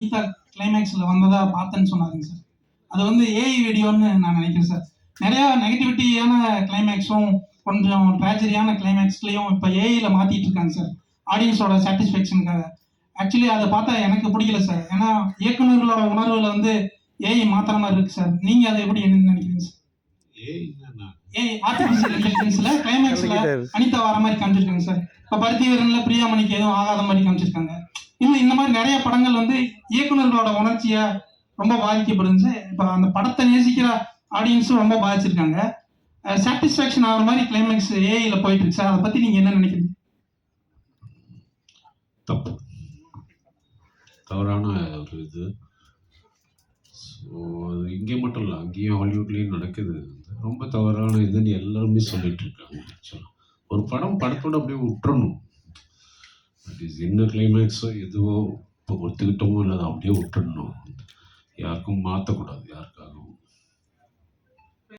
கீதா கிளைமேக்ஸில் வந்ததா பார்த்தேன்னு சொன்னாருங்க சார். அது வந்து ஏஐ வீடியோன்னு நான் நினைக்கிறேன் சார். நிறையா நெகட்டிவிட்டியான கிளைமேக்ஸும் கொஞ்சம் ட்ராஜடியான கிளைமேக்ஸ்லையும் இப்போ ஏஐயில் மாற்றிட்டு இருக்காங்க சார், ஆடியன்ஸோட சாட்டிஸ்ஃபேக்ஷனுக்காக. ஆக்சுவலி அதை பார்த்தா எனக்கு பிடிக்கல சார். ஏன்னா இயக்குநர்களோட உணர்வுல வந்து ஏஐ மாத்திர மாதிரி இருக்கு சார். நீங்கள் அதை எப்படி என்ன நினைக்கிறீங்க சார்? ஏஐ ஆர்டிஃபிஷியல் இன்டெலிஜென்ஸில் கிளைமேக்ஸில் அனிதா வர மாதிரி காமிச்சிருக்காங்க சார். இப்போ பருத்தி வீரனில் பிரியாமணிக்கு எதுவும் ஆகாத மாதிரி காமிச்சிருக்காங்க. இன்னும் இந்த மாதிரி நிறைய படங்கள் வந்து இயக்குநர்களோட உணர்ச்சியை ரொம்ப பாதிக்கப்படுது. இப்போ அந்த படத்தை நேசிக்கிற ஆடியன்ஸும் ரொம்ப பாதிச்சிருக்காங்க. சாட்டிஸ்ஃபேக்ஷன் ஆகிற மாதிரி கிளைமேக்ஸ் ஏஐயில் போயிட்டு இருக்கு சார். அதை பற்றி நீங்கள் என்ன நினைக்கிறீங்க? தப்பு, தவறான ஒரு இது. ஸோ அது இங்கே மட்டும் இல்லை, அங்கேயும் ஹாலிவுட்லேயும் நடக்குது. ரொம்ப தவறான இதுன்னு எல்லாருமே சொல்லிட்டு இருக்காங்க. ஆக்சுவலாக ஒரு படத்தோட அப்படியே விட்டுறணும். தட் இஸ் என்ன கிளைமேக்ஸோ எதுவோ இப்போ ஒத்துக்கிட்டோமோ இல்லை, அதை அப்படியே விட்டுடணும். யாருக்கும் மாற்றக்கூடாது. யாருக்கும்